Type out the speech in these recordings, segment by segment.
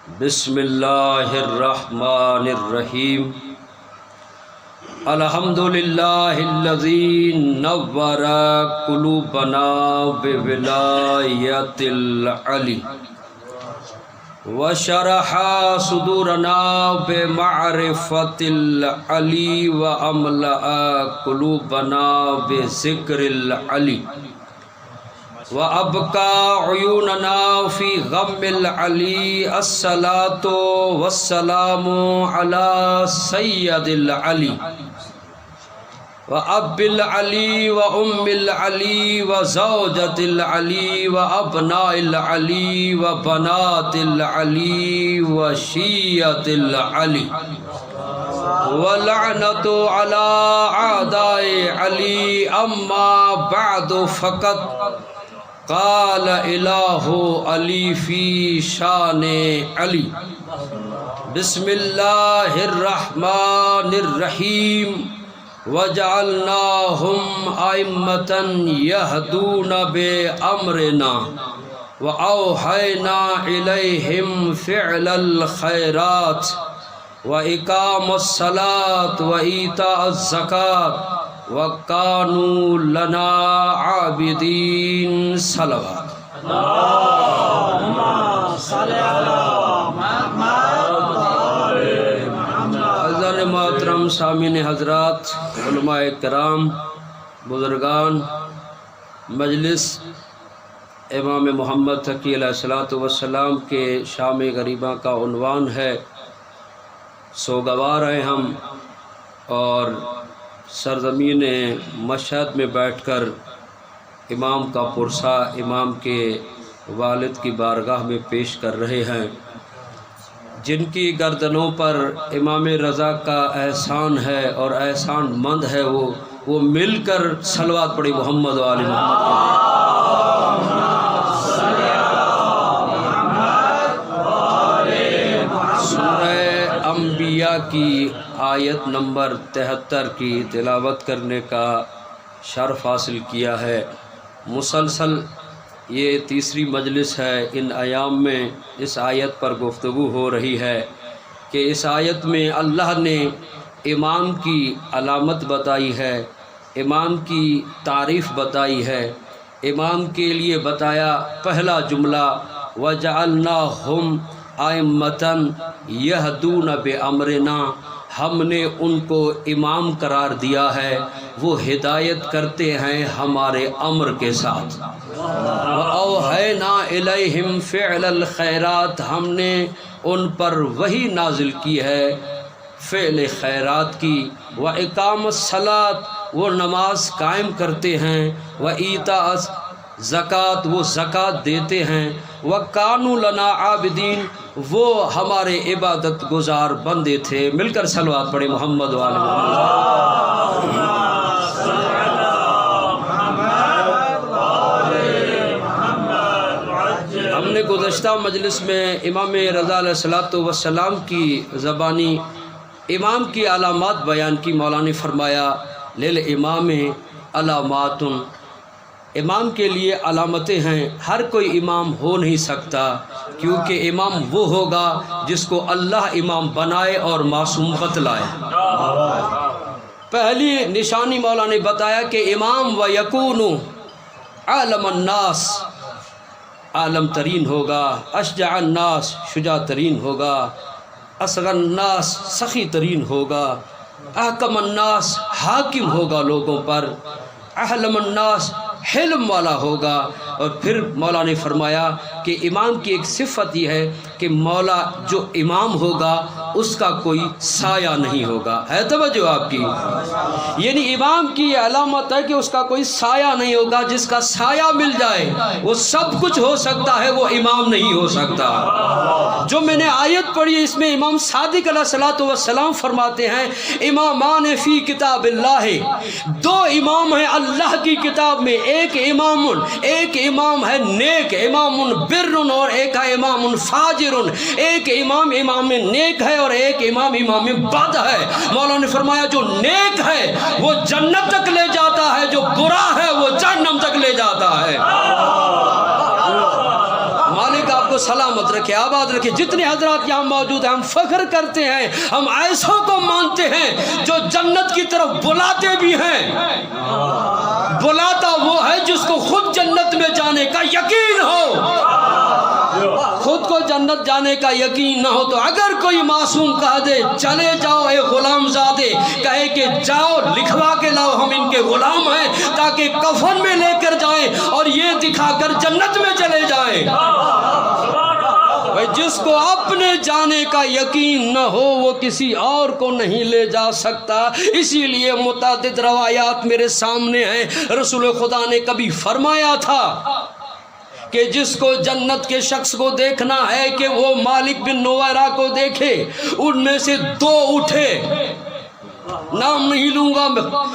بسم اللہ الرحمن الرحیم الحمدللہ الذی نور قلوبنا بولایت العلی وشرح صدورنا بمعرفت العلی واملأ قلوبنا بذکر العلی وَأَبْقَى عُيُونَنَا فِي غَمِّ الْعَلِي الصَّلَاةُ وَالسَّلَامُ عَلَى سَيِّدِ الْعَلِي وَأَبِّ الْعَلِي وَأُمِّ الْعَلِي وَزَوْجَةِ الْعَلِي وَأَبْنَاءِ الْعَلِي وَبَنَاتِ الْعَلِي وَشِيَّةِ الْعَلِي وَلَعْنَةُ عَلَى أَعْدَاءِ عَلِي أَمَّا بَعْدُ فَقَدْ قال الہ علی فی شان علی بسم اللہ الرحمن الرحیم وجعلناہم ائمۃ یہدون بامرنا واوحینا الیہم فعل الخیرات واقام الصلاۃ وایتاء الزکاۃ وَكَانُوا لَنَا عَابِدِينَ صلوات اللهم صل على محمد حضرت محترم سامعین حضرات، علماء کرام، بزرگان مجلس، امام محمد تقی علیہ الصلوۃ والسلام کے شام غریبہ کا عنوان ہے سوگوار ہیں ہم، اور سرزمین مشہد میں بیٹھ کر امام کا پرسہ امام کے والد کی بارگاہ میں پیش کر رہے ہیں، جن کی گردنوں پر امام رضا کا احسان ہے اور احسان مند ہے، وہ مل کر صلوات پڑھی محمد و آل محمد۔ سورہ انبیاء کی آیت نمبر 73 کی تلاوت کرنے کا شرف حاصل کیا ہے۔ مسلسل یہ تیسری مجلس ہے، ان ایام میں اس آیت پر گفتگو ہو رہی ہے کہ اس آیت میں اللہ نے امام کی علامت بتائی ہے، امام کی تعریف بتائی ہے، امام کے لیے بتایا پہلا جملہ وَجَعَلْنَاهُمْ أَئِمَّةً يَهْدُونَ بِأَمْرِنَا، ہم نے ان کو امام قرار دیا ہے، وہ ہدایت کرتے ہیں ہمارے امر کے ساتھ۔ وَأَوْحَيْنَا إِلَيْهِمْ فِعْلَ الْخَيْرَاتِ، ہم نے ان پر وحی نازل کی ہے فعل خیرات کی۔ وَإِقَامَ الصَّلَاةِ، وہ نماز قائم کرتے ہیں۔ وَإِيتَاءَ زکوٰۃ، وہ زکوٰۃ دیتے ہیں۔ وَكَانُوا لَنَا عَابِدِينَ، وہ ہمارے عبادت گزار بندے تھے۔ مل کر صلوات پڑھیں محمد و آل محمد۔ ہم نے گزشتہ مجلس میں امام رضا علیہ الصلوۃ والسلام کی زبانی امام کی علامات بیان کی۔ مولانا نے فرمایا للامام علامات، امام کے لیے علامتیں ہیں، ہر کوئی امام ہو نہیں سکتا، کیونکہ امام وہ ہوگا جس کو اللہ امام بنائے اور معصوم بتلائے۔ پہلی نشانی مولانا نے بتایا کہ امام و یکون عالم الناس، عالم ترین ہوگا، اشجع الناس، شجاع ترین ہوگا، اصغر الناس، سخی ترین ہوگا، احکم الناس، حاکم ہوگا لوگوں پر، احلم الناس، حلم والا ہوگا۔ اور پھر مولا نے فرمایا کہ امام کی ایک صفت یہ ہے کہ مولا جو امام ہوگا اس کا کوئی سایہ نہیں ہوگا۔ ہے توجہ آپ کی؟ یعنی امام کی یہ علامت ہے کہ اس کا کوئی سایہ نہیں ہوگا، جس کا سایہ مل جائے وہ سب کچھ ہو سکتا ہے، وہ امام نہیں ہو سکتا۔ جو میں نے آیت پڑھی اس میں امام صادق علیہ الصلوۃ والسلام فرماتے ہیں امامان فی کتاب اللہ، دو امام ہیں اللہ کی کتاب میں، ایک امام ہے نیک، امام بر، اور ایک ہے امام فاجر۔ ایک امام نیک ہے اور ایک امام بد ہے۔ مولا نے فرمایا جو نیک ہے وہ جنت تک لے جاتا ہے، جو برا ہے وہ جہنم تک لے جاتا ہے۔ مالک آپ کو کو سلامت رکھے، آباد رکھے۔ جتنے حضرات یہاں موجود ہیں، ہم فخر کرتے ہیں، ہم ایسوں کو مانتے ہیں جو جنت کی طرف بلاتے بھی ہیں۔ بلاتا وہ ہے جس کو خود جنت میں جانے کا یقین ہو۔ خود کو جنت جانے کا یقین نہ ہو تو اگر کوئی معصوم کہہ دے چلے جاؤ اے غلام زادے، کہے کہ جاؤ لکھوا کے لاؤ ہم ان کے غلام ہیں، تاکہ کفن میں لے کر جائیں اور یہ دکھا کر جنت میں چلے جائیں۔ بھائی جس کو اپنے جانے کا یقین نہ ہو وہ کسی اور کو نہیں لے جا سکتا۔ اسی لیے متعدد روایات میرے سامنے ہیں، رسول خدا نے کبھی فرمایا تھا کہ جس کو جنت کے شخص کو دیکھنا ہے کہ وہ مالک بن نویرہ کو دیکھے۔ ان میں سے دو اٹھے، نام نہیں لوں گا،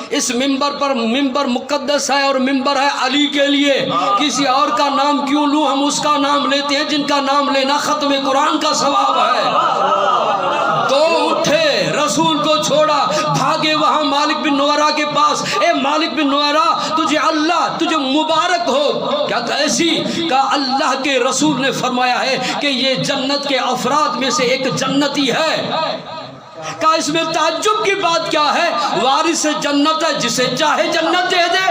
اس ممبر پر، ممبر مقدس ہے اور ممبر ہے علی کے لیے، کسی اور کا نام کیوں لوں، ہم اس کا نام لیتے ہیں جن کا نام لینا ختم قرآن کا ثواب ہے۔ دو اٹھے، رسول کو چھوڑا، بھاگے وہاں مالک بن نویرہ کے پاس۔ اے مالک بن نویرہ، تجھے اللہ تجھے مبارک ہو۔ کیا کیسی؟ کہا اللہ کے رسول نے فرمایا ہے کہ یہ جنت کے افراد میں سے ایک جنتی ہے۔ کہا اس میں تعجب کی بات کیا ہے؟ وارث جنت ہے، جسے چاہے جنت دے دے۔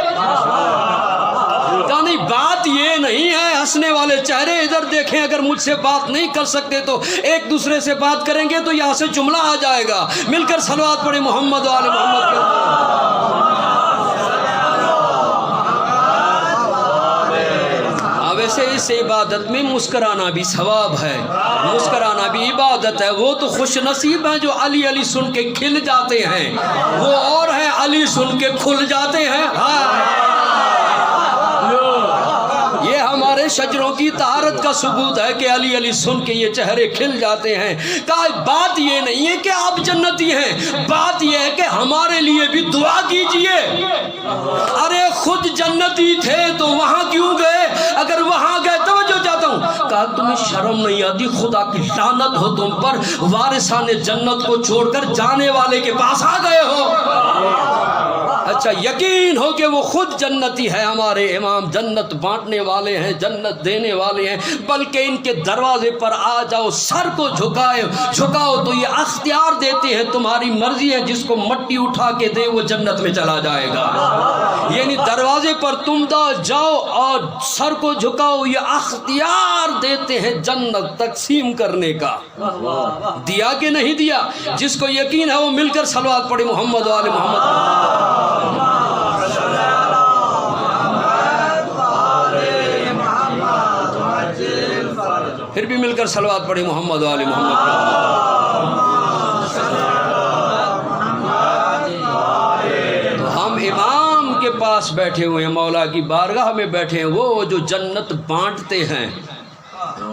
کہا نہیں، بات یہ نہیں ہے، ہنسنے والے چہرے ادھر دیکھیں، اگر مجھ سے بات نہیں کر سکتے تو ایک دوسرے سے بات کریں گے تو یہاں سے جملہ آ جائے گا۔ مل کر صلوات پڑھیں محمد و آل محمد کے۔ ویسے اس عبادت میں مسکرانا بھی ثواب ہے، مسکرانا بھی عبادت ہے۔ وہ تو خوش نصیب ہیں جو علی علی سن کے کھل جاتے ہیں، وہ اور ہیں علی سن کے کھل جاتے ہیں۔ یہ ہمارے شجروں کی طہارت کا ثبوت ہے کہ علی علی سن کے یہ چہرے کھل جاتے ہیں۔ کہا بات یہ نہیں ہے کہ آپ جنتی ہیں، بات یہ ہے کہ ہمارے لیے بھی دعا کیجئے۔ ارے خود جنتی تھے تو وہاں کیوں گئے؟ اگر وہاں گئے، توجہ چاہتا ہوں، کہا تمہیں شرم نہیں آتی؟ خدا کی لعنت ہو تم پر، وارثان جنت کو چھوڑ کر جانے والے کے پاس آ گئے ہو۔ اچھا یقین ہو کہ وہ خود جنتی ہے، ہمارے امام جنت بانٹنے والے ہیں، جنت دینے والے ہیں، بلکہ ان کے دروازے پر آ جاؤ، سر کو جھکاؤ تو یہ اختیار دیتے ہیں، تمہاری مرضی ہے، جس کو مٹی اٹھا کے دے وہ جنت میں چلا جائے گا۔ یعنی دروازے پر تم جاؤ اور سر کو جھکاؤ، یہ اختیار دیتے ہیں جنت تقسیم کرنے کا۔ دیا کہ نہیں دیا؟ جس کو یقین ہے وہ مل کر صلوات پڑھے محمد و آل محمد۔ پھر بھی مل کر صلوات پڑھے محمد و آل محمد۔ تو ہم امام کے پاس بیٹھے ہوئے ہیں، مولا کی بارگاہ میں بیٹھے ہیں، وہ جو جنت بانٹتے ہیں،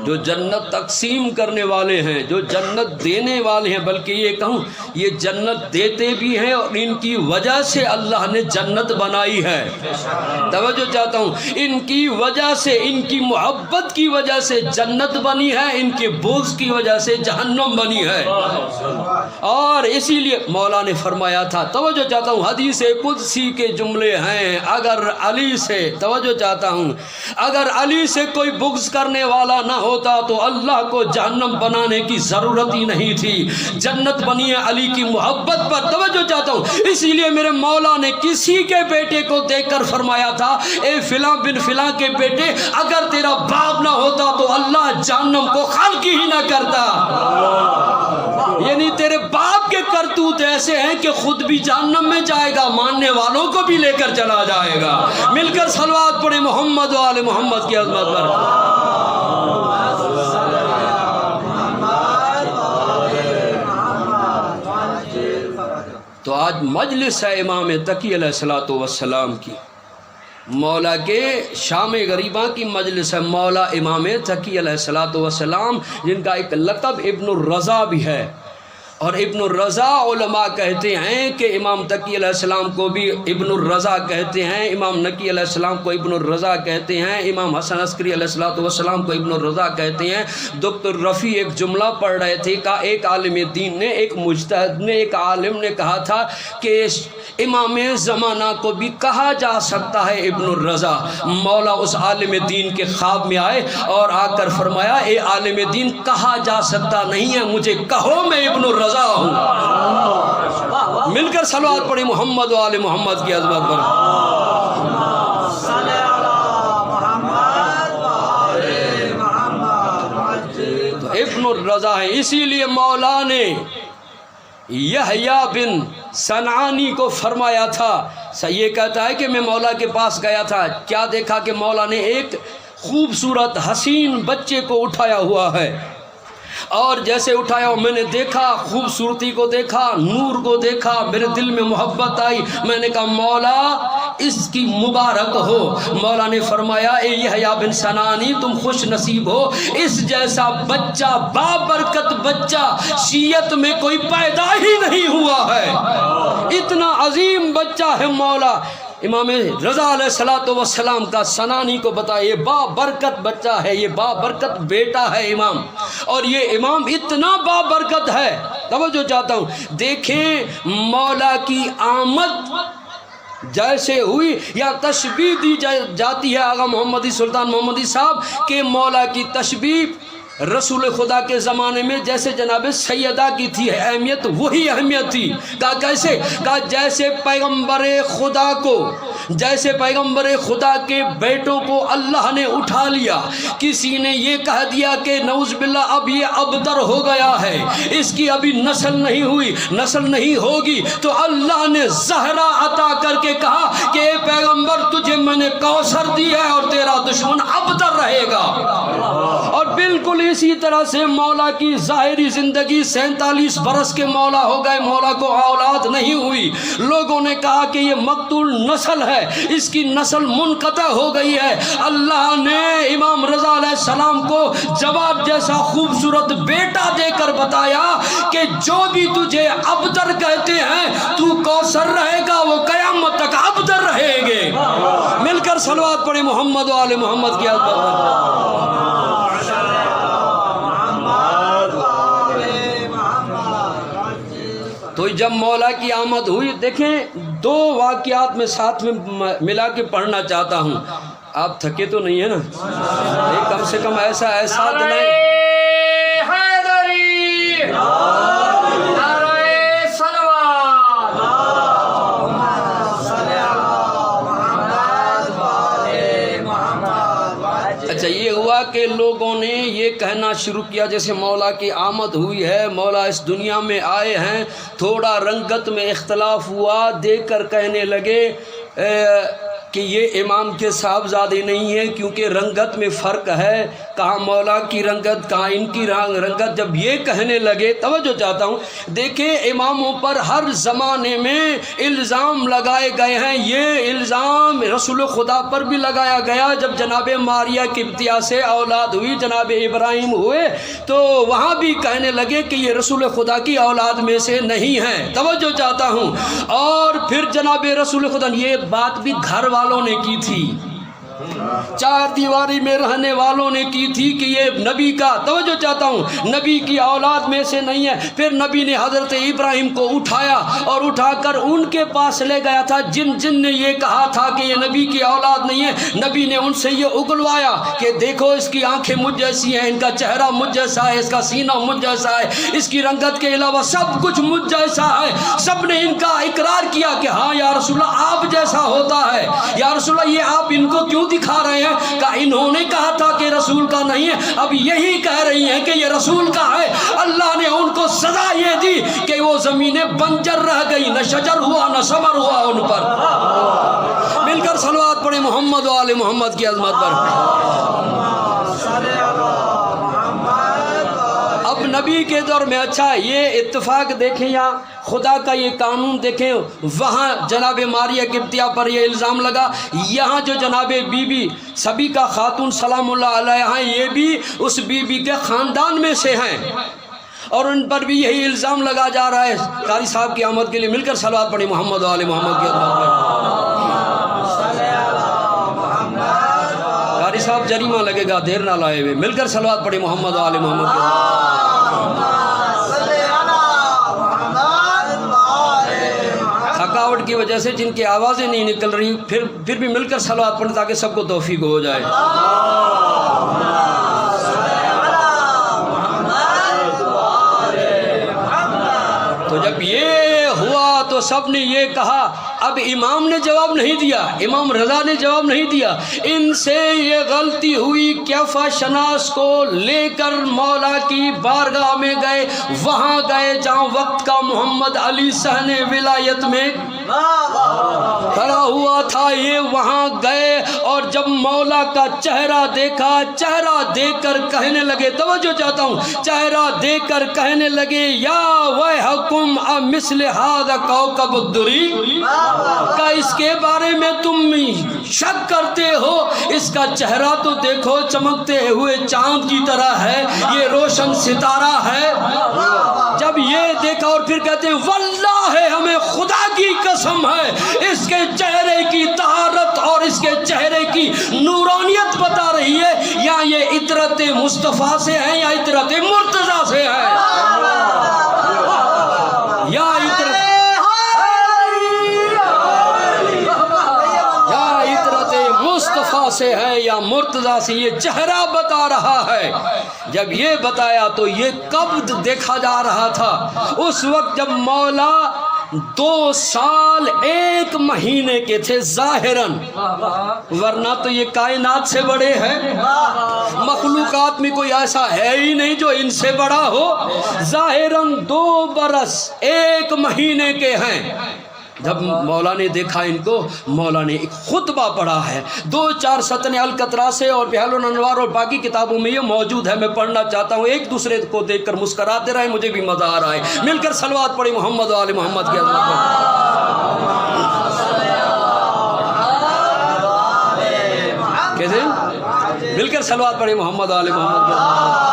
جو جنت تقسیم کرنے والے ہیں، جو جنت دینے والے ہیں، بلکہ یہ کہوں یہ جنت دیتے بھی ہیں اور ان کی وجہ سے اللہ نے جنت بنائی ہے۔ توجہ چاہتا ہوں، ان کی وجہ سے، ان کی محبت کی وجہ سے جنت بنی ہے، ان کے بغض کی وجہ سے جہنم بنی ہے۔ اور اسی لیے مولا نے فرمایا تھا، توجہ چاہتا ہوں، حدیث قدسی کے جملے ہیں، اگر علی سے، توجہ چاہتا ہوں، اگر علی سے کوئی بغض کرنے والا نہ ہوتا تو اللہ کو جہنم بنانے کی ضرورت ہی نہیں تھی۔ جنت بنی ہے علی کی محبت پر۔ توجہ چاہتا ہوں، اسی لیے میرے مولا نے کسی کے بیٹے کو دیکھ کر فرمایا تھا، اے فلاں بن فلاں کے بیٹے، اگر تیرا باپ نہ ہوتا تو اللہ جہنم کو خلق ہی نہ کرتا۔ یعنی تیرے باپ کے کرتوت ایسے ہیں کہ خود بھی جہنم میں جائے گا، ماننے والوں کو بھی لے کر چلا جائے گا۔ مل کر صلوات پڑھے محمد و آل محمد کی عظمت پر۔ تو آج مجلس ہے امام تقی علیہ الصلوۃ والسلام کی، مولا کے شام غریباں کی مجلس ہے، مولا امام تقی علیہ الصلوۃ والسلام، جن کا ایک لقب ابن الرضا بھی ہے۔ اور ابن الرضا علماء کہتے ہیں کہ امام تقی علیہ السلام کو بھی ابن الرضا کہتے ہیں، امام نقی علیہ السلام کو ابن الرضا کہتے ہیں، امام حسن عسکری علیہ السلام کو ابن الرضا کہتے ہیں۔ دکتر رفیع ایک جملہ پڑھ رہے تھے کہ ایک عالم دین نے، ایک مجتہد نے، ایک عالم نے کہا تھا کہ امام زمانہ کو بھی کہا جا سکتا ہے ابن الرضا۔ مولا اس عالم دین کے خواب میں آئے اور آ کر فرمایا اے عالم دین کہا جا سکتا نہیں ہے، مجھے کہو میں ابن الرضا ہوں۔ مل کر صلوات پڑھی محمد و آل محمد کی عظمت پر۔ تو ابن الرضا ہے، اسی لیے مولا نے یحییٰ بن صنعانی کو فرمایا تھا، یہ کہتا ہے کہ میں مولا کے پاس گیا تھا، کیا دیکھا کہ مولا نے ایک خوبصورت حسین بچے کو اٹھایا ہوا ہے، اور جیسے اٹھایا میں نے دیکھا، خوبصورتی کو دیکھا، نور کو دیکھا، میرے دل میں محبت آئی، میں نے کہا مولا اس کی مبارک ہو۔ مولا نے فرمایا اے یحییٰ بن صنعانی تم خوش نصیب ہو، اس جیسا بچہ بابرکت بچہ شیعت میں کوئی پیدا ہی نہیں ہوا ہے، اتنا عظیم بچہ ہے۔ مولا امام رضا علیہ السلام کا صنعانی کو بتایا یہ بابرکت بچہ ہے، یہ بابرکت بیٹا ہے امام، اور یہ امام اتنا بابرکت ہے۔ توجہ چاہتا ہوں، دیکھیں مولا کی آمد جیسے ہوئی یا تشبیہ دی جاتی ہے آغا محمدی سلطان محمدی صاحب کہ مولا کی تشبیہ رسول خدا کے زمانے میں جیسے جناب سیدہ کی تھی اہمیت، وہی اہمیت تھی۔ کہا کیسے؟ کہا جیسے پیغمبر خدا کو، جیسے پیغمبر خدا کے بیٹوں کو اللہ نے اٹھا لیا، کسی نے یہ کہہ دیا کہ نعوذ باللہ اب یہ ابتر ہو گیا ہے، اس کی ابھی نسل نہیں ہوئی، نسل نہیں ہوگی، تو اللہ نے زہرا عطا کر کے کہا کہ اے پیغمبر تجھے میں نے کوثر دیا ہے اور تیرا دشمن ابتر رہے گا۔ اور بالکل اسی طرح سے مولا کی ظاہری زندگی 47 برس کے مولا ہو گئے، مولا کو اولاد نہیں ہوئی، لوگوں نے کہا کہ یہ مقتول نسل ہے، اس کی نسل منقطع ہو گئی ہے۔ اللہ نے امام رضا علیہ السلام کو جواب جیسا خوبصورت بیٹا دے کر بتایا کہ جو بھی تجھے ابتر کہتے ہیں تو کوثر رہے گا، وہ قیامت تک ابتر رہے گے۔ مل کر صلوات پڑھیں محمد و آل محمد کی عظمت پر۔ تو جب مولا کی آمد ہوئی، دیکھیں دو واقعات میں ساتھ میں ملا کے پڑھنا چاہتا ہوں، آپ تھکے تو نہیں ہیں نا؟ کم سے کم ایسا احساس دلائیں۔ اچھا یہ ہوا کہ لوگوں نے یہ کہنا شروع کیا جیسے مولا کی آمد ہوئی ہے، مولا اس دنیا میں آئے ہیں، تھوڑا رنگت میں اختلاف ہوا، دیکھ کر کہنے لگے کہ یہ امام کے صاحبزادے نہیں ہیں کیونکہ رنگت میں فرق ہے، کہاں مولا کی رنگت کہاں ان کی رنگت۔ جب یہ کہنے لگے، توجہ چاہتا ہوں، دیکھیں اماموں پر ہر زمانے میں الزام لگائے گئے ہیں، یہ الزام رسول خدا پر بھی لگایا گیا۔ جب جناب ماریہ قبطیہ سے اولاد ہوئی، جناب ابراہیم ہوئے، تو وہاں بھی کہنے لگے کہ یہ رسول خدا کی اولاد میں سے نہیں ہیں، توجہ چاہتا ہوں۔ اور پھر جناب رسول خدا، یہ بات بھی گھر والوں نے کی تھی، چار دیواری میں رہنے والوں نے کی تھی کہ یہ نبی کا، توجہ چاہتا ہوں، نبی کی اولاد میں سے نہیں ہے۔ پھر نبی نے حضرت ابراہیم کو اٹھایا اور اٹھا کر ان کے پاس لے گیا تھا جن نے یہ کہا تھا کہ یہ نبی کی اولاد نہیں ہے۔ نبی نے ان سے یہ اگلوایا کہ دیکھو اس کی آنکھیں مجھ جیسی ہیں، ان کا چہرہ مجھ جیسا ہے، اس کا سینہ مجھ جیسا ہے، اس کی رنگت کے علاوہ سب کچھ مجھ جیسا ہے۔ سب نے ان کا اقرار کیا کہ ہاں یا رسول اللہ آپ جیسا ہوتا ہے، یا رسول اللہ یہ آپ ان کو کیوں دکھا رہے ہیں؟ کہ انہوں نے کہا تھا کہ رسول کا نہیں ہے، اب یہی کہہ رہی ہیں کہ یہ رسول کا ہے۔ اللہ نے ان کو سزا یہ دی کہ وہ زمینیں بنجر رہ گئی، نہ شجر ہوا نہ ثمر ہوا ان پر۔ مل کر صلوات پڑھیں محمد و آل محمد کی عظمت پر۔ اب نبی کے دور میں، اچھا یہ اتفاق دیکھیں یا خدا کا یہ قانون دیکھیں، وہاں جناب ماریہ قبطیہ پر یہ الزام لگا، یہاں جو جناب بی بی سبی کا خاتون سلام اللہ علیہ ہیں، یہ بھی اس بی بی کے خاندان میں سے ہیں۔ اور ان پر بھی یہی الزام لگا جا رہا ہے۔ قاری صاحب کی آمد کے لیے مل کر صلوات پڑھی محمد و آل محمد کے اللہ پر۔ قاری صاحب جریمہ لگے گا، دیر نہ لائے ہوئے، مل کر صلوات پڑھی محمد و آل محمد کے اللہ پر۔ تھکاوٹ کی وجہ سے جن کی آوازیں نہیں نکل رہی، پھر بھی مل کر صلوات پڑھیں تاکہ سب کو توفیق ہو جائے۔ تو جب یہ ہوا تو سب نے یہ کہا، اب امام نے جواب نہیں دیا، امام رضا نے جواب نہیں دیا، ان سے یہ غلطی ہوئی۔ کیفا شناس کو لے کر مولا کی بارگاہ میں گئے، وہاں گئے جہاں وقت کا محمد علی صحن ولایت میں کھڑا ہوا تھا۔ یہ وہاں گئے اور جب مولا کا چہرہ دیکھا، چہرہ دیکھ کر کہنے لگے، توجہ چاہتا ہوں، چہرہ دیکھ کر کہنے لگے، یا ویحکم امثل ھذا کوكب الدری، کا اس کے بارے میں تم شک کرتے ہو؟ اس کا چہرہ تو دیکھو، چمکتے ہوئے چاند کی طرح ہے، یہ روشن ستارہ ہے۔ جب یہ دیکھا اور پھر کہتے ہیں، واللہ ہمیں خدا کی قسم ہے، اس کے چہرے کی طہارت اور اس کے چہرے کی نورانیت بتا رہی ہے، یا یہ عطرت مصطفیٰ سے ہے یا عطرت مرتضیٰ سے ہے، یا عطرت مصطفیٰ سے ہے یا مرتضیٰ سے، یہ چہرہ بتا رہا ہے۔ جب یہ بتایا تو یہ کب دیکھا جا رہا تھا؟ اس وقت جب مولا 2 سال 1 مہینے کے تھے ظاہراً، ورنہ تو یہ کائنات سے بڑے ہیں، مخلوقات میں کوئی ایسا ہے ہی نہیں جو ان سے بڑا ہو۔ ظاہراً 2 برس 1 مہینے کے ہیں۔ جب مولا نے دیکھا ان کو، مولا نے ایک خطبہ پڑھا ہے، 2-4 سطریں القطرہ سے اور بحال الانوار اور باقی کتابوں میں یہ موجود ہے، میں پڑھنا چاہتا ہوں۔ ایک دوسرے کو دیکھ کر مسکراتے رہے، مجھے بھی مزہ آ رہا ہے۔ مل کر صلوات پڑھی محمد و آل محمد کے اللہ پر۔ کیسے؟ مل کر صلوات پڑھی محمد و آل محمد کے اللہ پر۔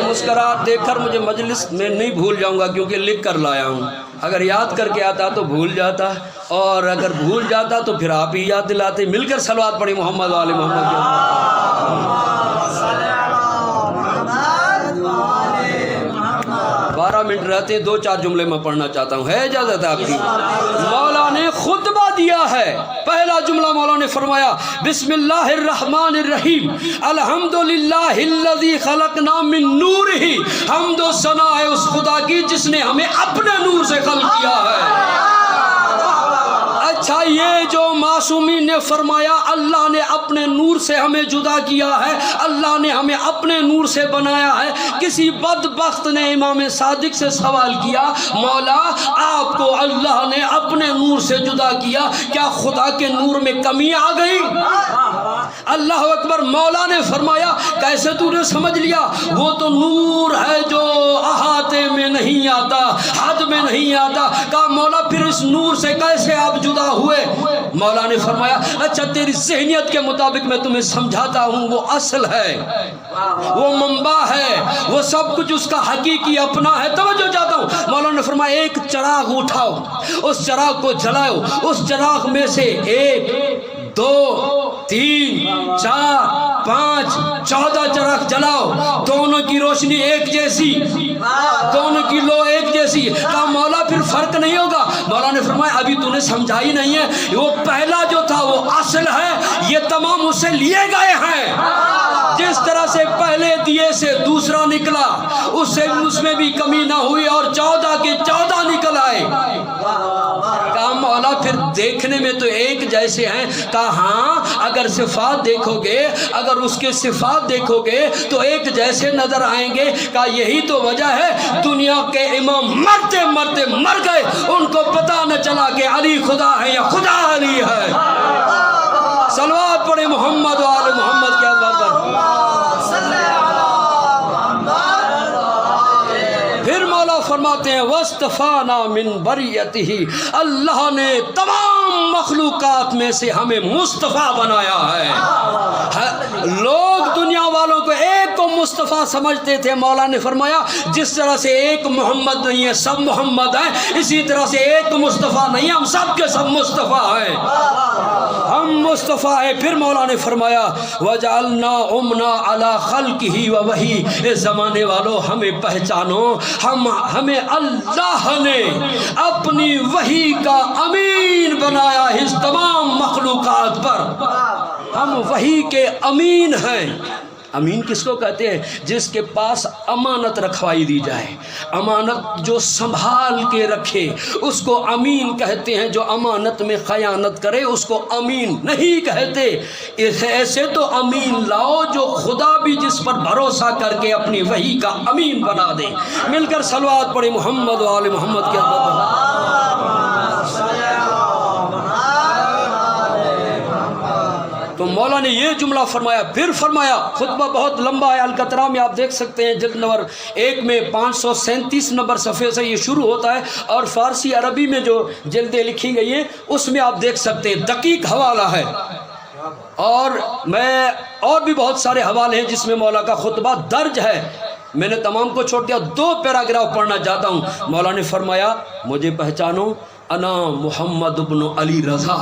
مسکراہٹ دیکھ کر مجھے مجلس میں نہیں بھول جاؤں گا، کیونکہ لکھ کر لایا ہوں۔ اگر یاد کر کے آتا تو بھول جاتا، اور اگر بھول جاتا تو پھر آپ ہی یاد دلاتے۔ مل کر صلوات پڑھی محمد و آل محمد کے۔ 12 منٹ رہتے ہیں، 2-4 جملے میں پڑھنا چاہتا ہوں، ہے اجازت آپ کی؟ مولا نے خطبہ دیا ہے، پہلا جملہ مولا نے فرمایا، بسم اللہ الرحمن الرحیم، الحمدللہ الذی خلقنا من نورہ، حمد و ثنا ہے اس خدا کی جس نے ہمیں اپنے نور سے خلق کیا ہے۔ اچھا، یہ جو معصومین نے فرمایا اللہ نے اپنے نور سے ہمیں جدا کیا ہے، اللہ نے ہمیں اپنے نور سے بنایا ہے۔ کسی بدبخت نے امام صادق سے سوال کیا، مولا آپ کو اللہ نے اپنے نور سے جدا کیا، کیا خدا کے نور میں کمی آ گئی؟ اللہ اکبر۔ مولا نے فرمایا، کیسے تو نے سمجھ لیا؟ وہ تو نور ہے جو احاطے میں نہیں آتا، حد میں نہیں آتا۔ کہا مولا پھر اس نور سے کیسے آپ جدا ہوئے؟ مولا نے فرمایا، اچھا تیری ذہنیت کے مطابق میں تمہیں سمجھاتا ہوں، وہ اصل ہے، وہ منبع ہے، وہ سب کچھ اس کا حقیقی اپنا ہے۔ توجہ چاہتا ہوں۔ مولا نے فرمایا، ایک چراغ اٹھاؤ، اس چراغ کو جلاؤ، اس چراغ میں سے 1 2 3 4 5 14 چراغ جلاؤ، دونوں کی روشنی ایک جیسی، دونوں کی لو ایک جیسی۔ کہا مولا پھر فرق نہیں ہوگا؟ مولا نے فرمایا، ابھی تو نے سمجھا ہی نہیں ہے، وہ پہلا جو تھا وہ اصل ہے، یہ تمام اسے لیے گئے ہیں۔ جس طرح سے پہلے دیے سے دوسرا نکلا، اس میں بھی کمی نہ ہوئی اور 14 کے 14 نکل آئے۔ کہا مولا پھر دیکھنے میں تو ایک جیسے ہیں؟ کہا ہاں، اگر صفات دیکھو گے، اگر اس کے صفات دیکھو گے تو ایک جیسے نظر آئیں گے۔ کہا یہی تو وجہ ہے دنیا کے امام مرتے مرتے مر گئے، ان کو پتہ نہ چلا کہ علی خدا ہے یا خدا علی ہے۔ صلوات پڑھے محمد و آل محمد کے اللہ پر۔ پھر مولا فرماتے ہیں، وَاسْتَفَانَا مِن بَرِيَّتِهِ، اللہ نے تمام مخلوقات میں سے ہمیں مصطفیٰ بنایا ہے۔ لوگ دنیا والوں والوں کو ایک کو مصطفیٰ سمجھتے تھے، مولا نے فرمایا جس طرح سے ایک محمد نہیں ہے سب محمد ہیں، اسی طرح سے ایک مصطفیٰ نہیں ہے، ہم سب کے سب مصطفیٰ ہیں، ہم مصطفیٰ ہیں۔ پھر مولا نے فرمایا وَجَعَلْنَا أُمْنَا عَلَى خَلْقِهِ وَوَحِي، اے زمانے والوں ہمیں پہچانو، ہمیں اللہ نے اپنی وحی کا امین بنایا اس تمام مخلوقات پر، ہم وحی کے امین ہیں۔ امین کس کو کہتے ہیں؟ جس کے پاس امانت رکھوائی دی جائے، امانت جو سنبھال کے رکھے اس کو امین کہتے ہیں، جو امانت میں خیانت کرے اس کو امین نہیں کہتے۔ ایسے تو امین لاؤ جو خدا بھی جس پر بھروسہ کر کے اپنی وحی کا امین بنا دے۔ مل کر صلوات پڑھیں محمد و آل محمد کی عظمت۔ تو مولا نے یہ جملہ فرمایا، پھر فرمایا، خطبہ بہت لمبا ہے، القطرہ میں آپ دیکھ سکتے ہیں جلد نمبر 1 میں 537 نمبر صفحے سے یہ شروع ہوتا ہے، اور فارسی عربی میں جو جلدیں لکھی گئی ہیں اس میں آپ دیکھ سکتے ہیں، دقیق حوالہ ہے، اور بھی بہت سارے حوالے ہیں جس میں مولا کا خطبہ درج ہے۔ میں نے تمام کو چھوڑ دیا، 2 پیراگراف پڑھنا چاہتا ہوں۔ مولا نے فرمایا مجھے پہچانو، انا محمد ابن علی رضا،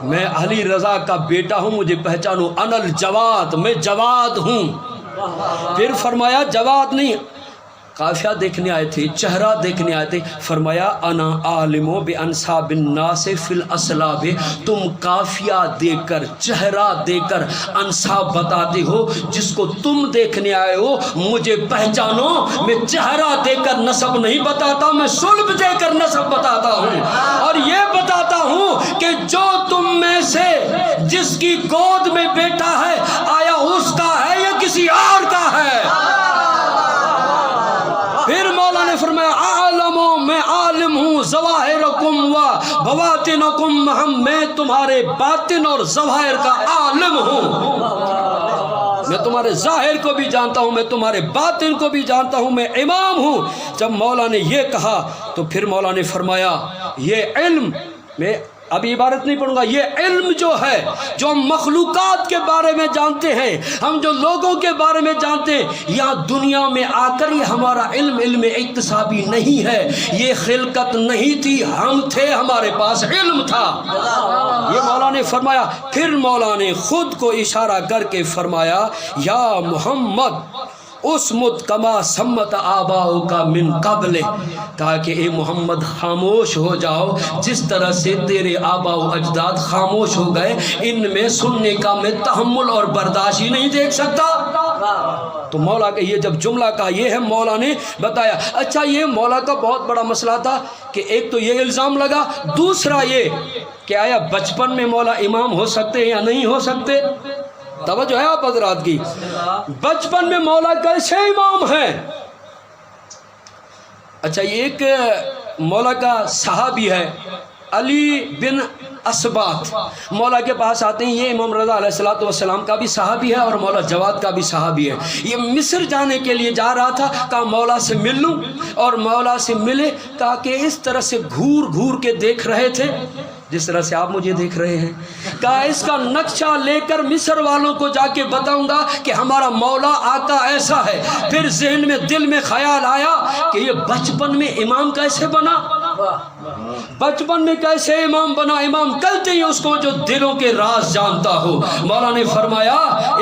میں علی رضا کا بیٹا ہوں، مجھے پہچانو، انا الجواد، میں جواد ہوں۔ پھر فرمایا جواد نہیں، قافیہ دیکھنے آئے تھے، چہرہ دیکھنے آئے تھے، فرمایا انا عالم بانساب الناس فی الاسلاب، تم قافیہ دیکھ کر چہرہ دیکھ کر انساب بتاتے ہو، جس کو تم دیکھنے آئے ہو مجھے پہچانو، میں چہرہ دیکھ کر نسب نہیں بتاتا، میں صلب دے کر نسب بتاتا ہوں، اور یہ بتاتا ہوں کہ جو تم میں سے جس کی گود میں بیٹا ہے آیا اس کا ہے یا کسی اور کا ہے۔ پھر مولا نے فرمایا عالم، میں عالم ہوں، ظواہرکم و بواطنکم، میں تمہارے باطن اور ظواہر کا عالم ہوں، میں تمہارے ظاہر کو بھی جانتا ہوں، میں تمہارے باطن کو بھی جانتا ہوں، میں امام ہوں۔ جب مولا نے یہ کہا تو پھر مولا نے فرمایا یہ علم، میں ابھی عبارت نہیں پڑھوں گا، یہ علم جو ہے جو ہم مخلوقات کے بارے میں جانتے ہیں، ہم جو لوگوں کے بارے میں جانتے ہیں، یہاں دنیا میں آ کر یہ ہمارا علم اکتسابی نہیں ہے، یہ خلقت نہیں تھی، ہم تھے، ہمارے پاس علم تھا، یہ مولا نے فرمایا۔ پھر مولا نے خود کو اشارہ کر کے فرمایا یا محمد اسمت کما سمت آباؤ کا من قبل، کہا کہ اے محمد خاموش ہو جاؤ جس طرح سے تیرے آبا و اجداد خاموش ہو گئے، ان میں سننے کا میں تحمل اور برداشت ہی نہیں دیکھ سکتا۔ تو مولا کا یہ جب جملہ کہا، یہ ہے مولا نے بتایا۔ اچھا یہ مولا کا بہت بڑا مسئلہ تھا کہ ایک تو یہ الزام لگا، دوسرا یہ کہ آیا بچپن میں مولا امام ہو سکتے ہیں یا نہیں ہو سکتے؟ توجہ ہے آپ حضرات کی، بچپن میں مولا کیسے امام ہیں؟ اچھا یہ ایک مولا کا صحابی ہے علی بن اسبات، مولا کے پاس آتے ہیں، یہ امام رضا علیہ السلام کا بھی صحابی ہے اور مولا جواد کا بھی صحابی ہے۔ یہ مصر جانے کے لیے جا رہا تھا، کہا مولا سے مل لوں، اور مولا سے ملے، کہا کہ اس طرح سے گھور گھور کے دیکھ رہے تھے جس طرح سے آپ مجھے دیکھ رہے ہیں، کہا اس کا نقشہ لے کر مصر والوں کو جا کے بتاؤں گا کہ ہمارا مولا آقا ایسا ہے۔ پھر ذہن میں دل میں خیال آیا کہ یہ بچپن میں امام کیسے بنا، بچپن میں کیسے امام بنا؟ امام کہتے ہیں اس کو جو دلوں کے راز جانتا ہو۔ مولا نے فرمایا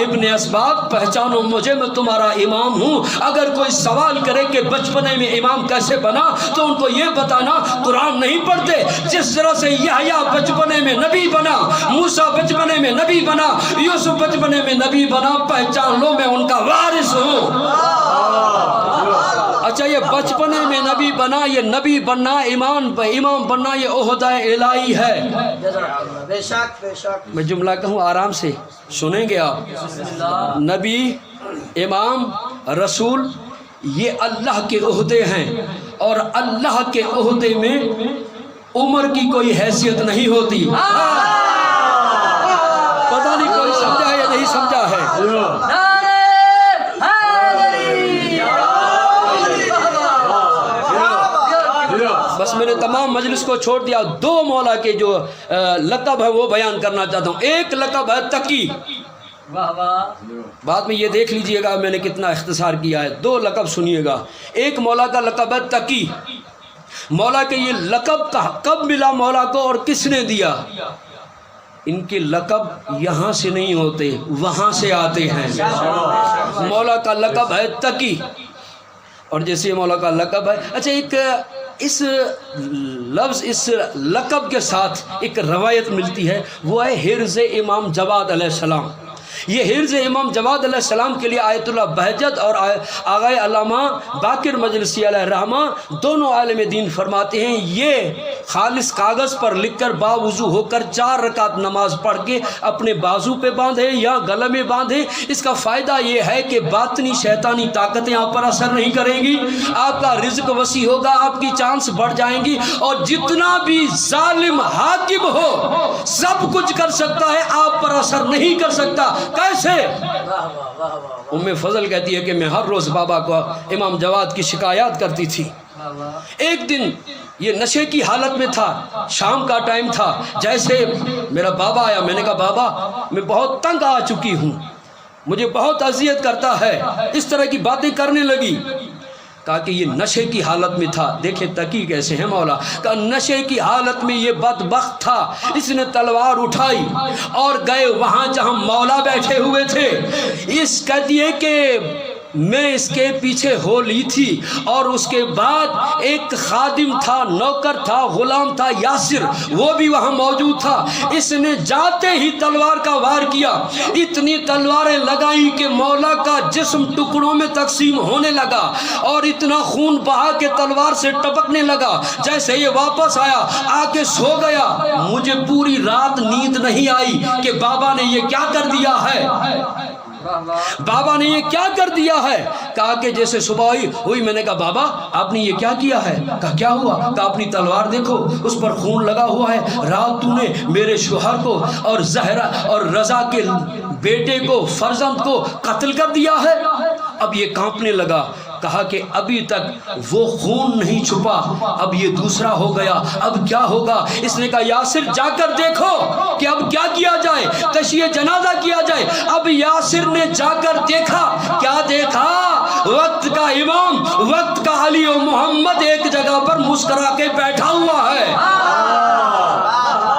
ابن اسبات پہچانو مجھے، میں تمہارا امام ہوں، اگر کوئی سوال کرے کہ بچپنے میں امام کیسے بنا تو ان کو یہ بتانا قرآن نہیں پڑھتے، جس طرح سے یحییٰ بچپنے میں نبی بنا، موسیٰ بچپنے میں نبی بنا، یوسف بچپنے میں نبی بنا، پہچان لو میں ان کا وارث ہوں۔ اچھا یہ بچپنے میں نبی بنا، یہ نبی بننا، امام بننا یہ عہدہ الہی ہے۔ بے شک بے شک، میں جملہ کہوں آرام سے سنیں گے آپ، نبی، امام، رسول یہ اللہ کے عہدے ہیں، اور اللہ کے عہدے میں عمر کی کوئی حیثیت نہیں ہوتی۔ پتہ نہیں کوئی سمجھا ہے یا نہیں سمجھا ہے؟ بس میں نے تمام مجلس کو چھوڑ دیا، 2 مولا کے جو لقب ہے وہ بیان کرنا چاہتا ہوں۔ ایک لقب ہے تقی، واہ واہ. بعد میں یہ دیکھ لیجئے گا میں نے کتنا اختصار کیا ہے. 2 لقب سنیے گا. ایک مولا کا لقب ہے تقی. مولا کے یہ لقب کب ملا مولا کو اور کس نے دیا؟ ان کے لقب یہاں سے نہیں ہوتے، وہاں سے آتے ہیں. مولا کا لقب ہے تقی، اور جیسے مولا کا لقب ہے. اچھا، ایک اس لفظ اس لقب کے ساتھ ایک روایت ملتی ہے، وہ ہے حرز امام جواد علیہ السلام. یہ حرز امام جواد علیہ السلام کے لیے آیت اللہ بہجت اور آغائے علامہ باقر مجلسی علیہ الرحمہ دونوں عالم دین فرماتے ہیں، یہ خالص کاغذ پر لکھ کر باوضو ہو کر 4 رکعت نماز پڑھ کے اپنے بازو پہ باندھیں یا گلے میں باندھیں. اس کا فائدہ یہ ہے کہ باطنی شیطانی طاقتیں آپ پر اثر نہیں کریں گی، آپ کا رزق وسیع ہوگا، آپ کی چانس بڑھ جائیں گی، اور جتنا بھی ظالم حاکم ہو سب کچھ کر سکتا ہے، آپ پر اثر نہیں کر سکتا. کیسے؟ ام فضل کہتی ہے کہ میں ہر روز بابا کو امام جواد کی شکایات کرتی تھی. ایک دن یہ نشے کی حالت میں تھا، شام کا ٹائم تھا. جیسے میرا بابا آیا، میں نے کہا بابا میں بہت تنگ آ چکی ہوں، مجھے بہت اذیت کرتا ہے. اس طرح کی باتیں کرنے لگی. کہا کہ یہ نشے کی حالت میں تھا. دیکھیں تقی کیسے ہیں مولا. کہا نشے کی حالت میں یہ بدبخت تھا، اس نے تلوار اٹھائی اور گئے وہاں جہاں مولا بیٹھے ہوئے تھے. اس کہتی ہے کہ میں اس کے پیچھے ہو لی تھی، اور اس کے بعد ایک خادم تھا، نوکر تھا، غلام تھا یاسر، وہ بھی وہاں موجود تھا. اس نے جاتے ہی تلوار کا وار کیا، اتنی تلواریں لگائیں کہ مولا کا جسم ٹکڑوں میں تقسیم ہونے لگا، اور اتنا خون بہا کے تلوار سے ٹپکنے لگا. جیسے یہ واپس آیا آ کے سو گیا. مجھے پوری رات نیند نہیں آئی کہ بابا نے یہ کیا کر دیا ہے، بابا نے یہ کیا کر دیا ہے. کہا کہ جیسے صبح ہوئی میں نے کہا بابا آپ نے یہ کیا کیا ہے. کہا کیا ہوا. کہا اپنی تلوار دیکھو، اس پر خون لگا ہوا ہے. رات تو نے میرے شوہر کو اور زہرا اور رضا کے بیٹے کو، فرزند کو قتل کر دیا ہے. اب یہ کانپنے لگا. کہا کہ ابھی تک وہ خون نہیں چھپا، اب یہ دوسرا ہو گیا، اب کیا ہوگا. اس نے کہا یاسر جا کر دیکھو کہ اب کیا کیا جائے، تشیع جنازہ کیا جائے. اب یاسر نے جا کر دیکھا. کیا دیکھا؟ وقت کا امام، وقت کا علی و محمد ایک جگہ پر مسکرا کے بیٹھا ہوا ہے.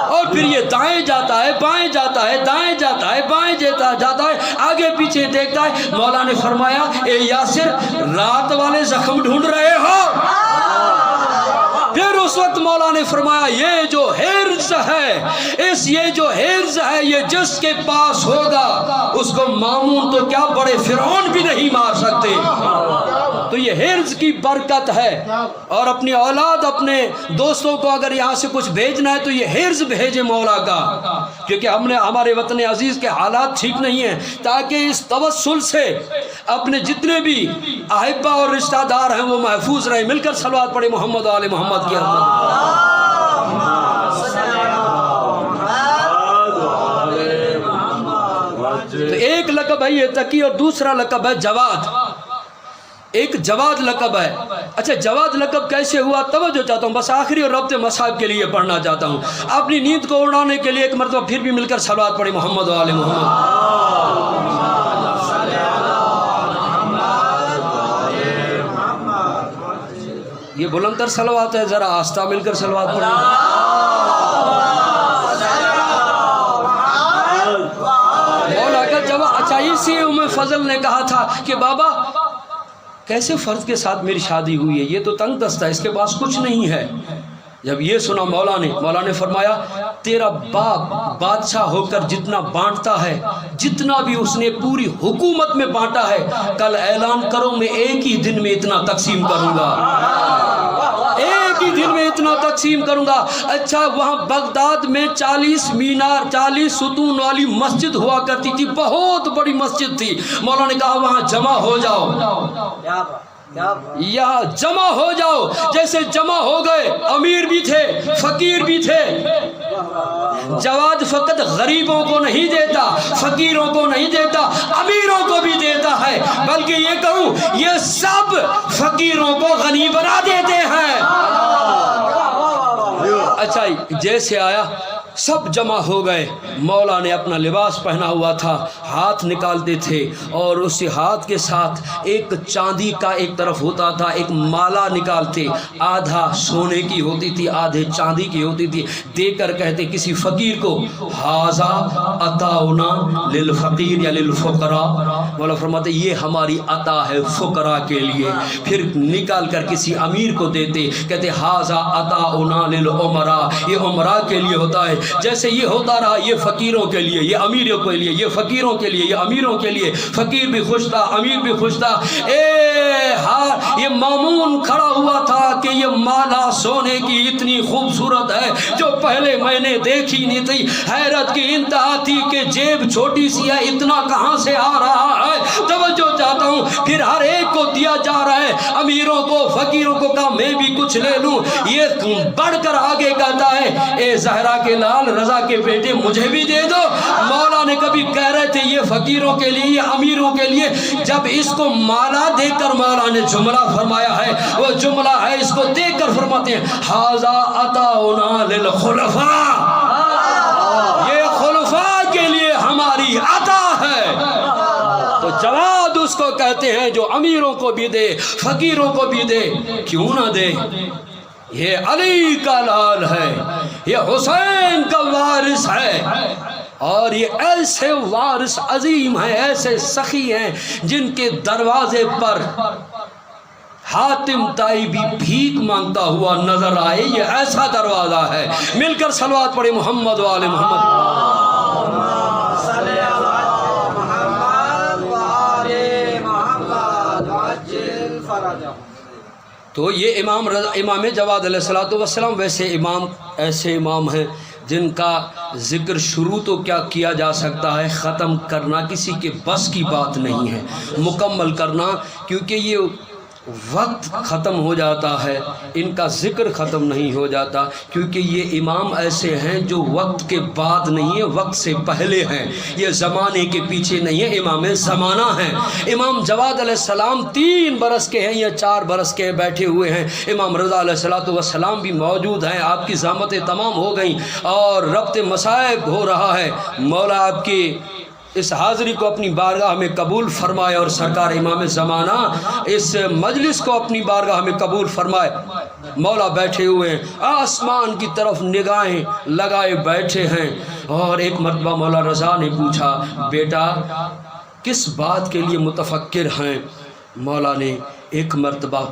اور پھر یہ دائیں جاتا ہے، بائیں جاتا ہے، دائیں جاتا ہے، بائیں جاتا ہے، آگے پیچھے دیکھتا ہے. مولا نے فرمایا اے یاسر رات والے زخم ڈھونڈ رہے ہو. پھر اس وقت مولا نے فرمایا یہ جو حرز ہے، یہ جو حرز ہے، یہ جس کے پاس ہوگا اس کو مامون تو کیا بڑے فرعون بھی نہیں مار سکتے. تو یہ حرز کی برکت ہے. اور اپنی اولاد، اپنے دوستوں کو اگر یہاں سے کچھ بھیجنا ہے تو یہ حرز بھیجے مولا کا، کیونکہ ہمارے وطن عزیز کے حالات ٹھیک نہیں ہیں، تاکہ اس توسل سے اپنے جتنے بھی احبہ اور رشتہ دار ہیں وہ محفوظ رہے. مل کر صلوات پڑھے محمد و آل محمد کی رحمت. تو ایک لقب ہے یہ تقی، اور دوسرا لقب ہے جواد. ایک جواد لقب ہے. اچھا جواد لقب کیسے ہوا، توجہ چاہتا ہوں، بس آخری اور ربط مصحف کے لیے پڑھنا چاہتا ہوں. اپنی نیند کو اڑانے کے لیے ایک مرتبہ پھر بھی مل کر صلوات پڑھے محمد و آل محمد. یہ بلند تر صلوات ہے، ذرا آہستہ مل کر صلوات پڑھیں. مولا کا جواب. اچھا اسی ام فضل نے کہا تھا کہ بابا کیسے فرد کے ساتھ میری شادی ہوئی ہے، یہ تو تنگ دست ہے، اس کے پاس کچھ نہیں ہے. جب یہ سنا مولا نے فرمایا تیرا باپ بادشاہ ہو کر جتنا بانٹتا ہے، جتنا بھی اس نے پوری حکومت میں بانٹا ہے، کل اعلان کرو میں ایک ہی دن میں اتنا تقسیم کروں گا، ایک ہی دن میں اتنا تقسیم کروں گا. اچھا وہاں بغداد میں 40 مینار 40 ستون والی مسجد ہوا کرتی تھی، بہت بڑی مسجد تھی. مولا نے کہا وہاں جمع ہو جاؤ، یہاں جمع ہو جاؤ. جیسے جمع ہو گئے، امیر بھی تھے، فقیر بھی تھے. جواد فقط غریبوں کو نہیں دیتا، فقیروں کو نہیں دیتا، امیروں کو بھی دیتا ہے، بلکہ یہ کہوں یہ سب فقیروں کو غنی بنا دیتے ہیں. اچھا جیسے آیا سب جمع ہو گئے. مولا نے اپنا لباس پہنا ہوا تھا, ہاتھ نکالتے تھے اور اس ہاتھ کے ساتھ ایک چاندی کا ایک طرف ہوتا تھا, ایک مالا نکالتے, آدھا سونے کی ہوتی تھی آدھے چاندی کی ہوتی تھی, دے کر کہتے کسی فقیر کو ھذا عطاؤنا للفقیر یا للفقراء. مولا فرماتے یہ ہماری عطا ہے فقراء کے لیے. پھر نکال کر کسی امیر کو دیتے, کہتے ھذا عطاؤنا للعمراء, یہ عمراء کے لیے ہوتا ہے. جیسے یہ ہوتا رہا یہ فقیروں کے لیے, یہ امیروں کے لیے, یہ فقیروں کے لیے, یہ امیروں کے لیے. فقیر بھی خوش تھا, امیر بھی خوش تھا. یہ مامون کھڑا ہوا تھا کہ یہ مالا سونے کی اتنی خوبصورت ہے جو پہلے میں نے دیکھی نہیں تھی. حیرت کی انتہا تھی کہ جیب چھوٹی سی ہے, اتنا کہاں سے آ رہا ہے. توجہ چاہتا ہوں. پھر ہر ایک کو دیا جا رہا ہے, امیروں کو فقیروں کو کہا میں بھی کچھ لے لوں. یہ بڑھ کر آگے کہتا ہے اے زہرا کے لال رضا کے بیٹے مجھے بھی دے دو. مولا نے کبھی کہہ رہے تھے یہ فقیروں کے لیے یہ امیروں کے لیے, جب اس کو مالا دے کر مولا نے جملہ فرمایا ہے, وہ جملہ ہے اس کو دیکھ کر فرماتے ہیں ھذا عطاؤنا للخلفاء, یہ خلفاء کے لیے ہماری عطا ہے. تو جواد اس کو کہتے ہیں جو امیروں کو بھی دے فقیروں کو بھی دے. کیوں نہ دے؟ یہ علی کا لال ہے, یہ حسین کا وارث ہے, اور یہ ایسے وارث عظیم ہیں, ایسے سخی ہیں جن کے دروازے پر حاتم طائی بھی بھیک مانگتا ہوا نظر آئے. یہ ایسا دروازہ ہے. مل کر صلوات پڑھے محمد و آل محمد. تو یہ امام جواد علیہ الصلوۃ والسلام ویسے ایسے امام ہیں جن کا ذکر شروع تو کیا کیا جا سکتا ہے, ختم کرنا کسی کے بس کی بات نہیں ہے, مکمل کرنا, کیونکہ یہ وقت ختم ہو جاتا ہے, ان کا ذکر ختم نہیں ہو جاتا, کیونکہ یہ امام ایسے ہیں جو وقت کے بعد نہیں ہے, وقت سے پہلے ہیں. یہ زمانے کے پیچھے نہیں ہے, امام زمانہ ہیں. امام جواد علیہ السلام 3 برس کے ہیں یا 4 برس کے بیٹھے ہوئے ہیں. امام رضا علیہ الصلوۃ والسلام بھی موجود ہیں. آپ کی زحمتیں تمام ہو گئیں اور ربط مصائب ہو رہا ہے. مولا آپ کی اس حاضری کو اپنی بارگاہ میں قبول فرمائے اور سرکار امام زمانہ اس مجلس کو اپنی بارگاہ میں قبول فرمائے. مولا بیٹھے ہوئے ہیں, آسمان کی طرف نگاہیں لگائے بیٹھے ہیں, اور ایک مرتبہ مولا رضا نے پوچھا بیٹا کس بات کے لیے متفکر ہیں؟ مولا نے ایک مرتبہ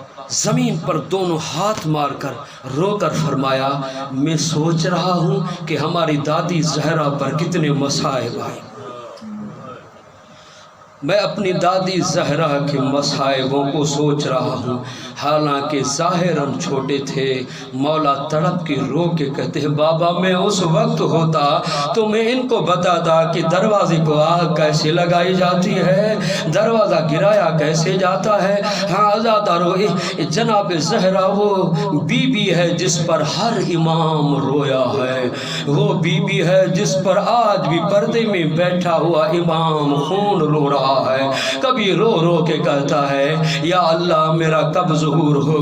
زمین پر دونوں ہاتھ مار کر رو کر فرمایا میں سوچ رہا ہوں کہ ہماری دادی زہرا پر کتنے مصائب آئے. میں اپنی دادی زہرا کے مصائبوں کو سوچ رہا ہوں, حالانکہ ظاہراً چھوٹے تھے. مولا تڑپ کے رو کے کہتے ہیں بابا میں اس وقت ہوتا تو میں ان کو بتاتا کہ دروازے کو آگ کیسے لگائی جاتی ہے, دروازہ گرایا کیسے جاتا ہے. ہاں آزادہ رو, جناب زہرا وہ بی بی ہے جس پر ہر امام رویا ہے, وہ بی بی ہے جس پر آج بھی پردے میں بیٹھا ہوا امام خون رو رہا ہے. کبھی رو رو کے کہتا ہے یا اللہ میرا کب ظہور ہو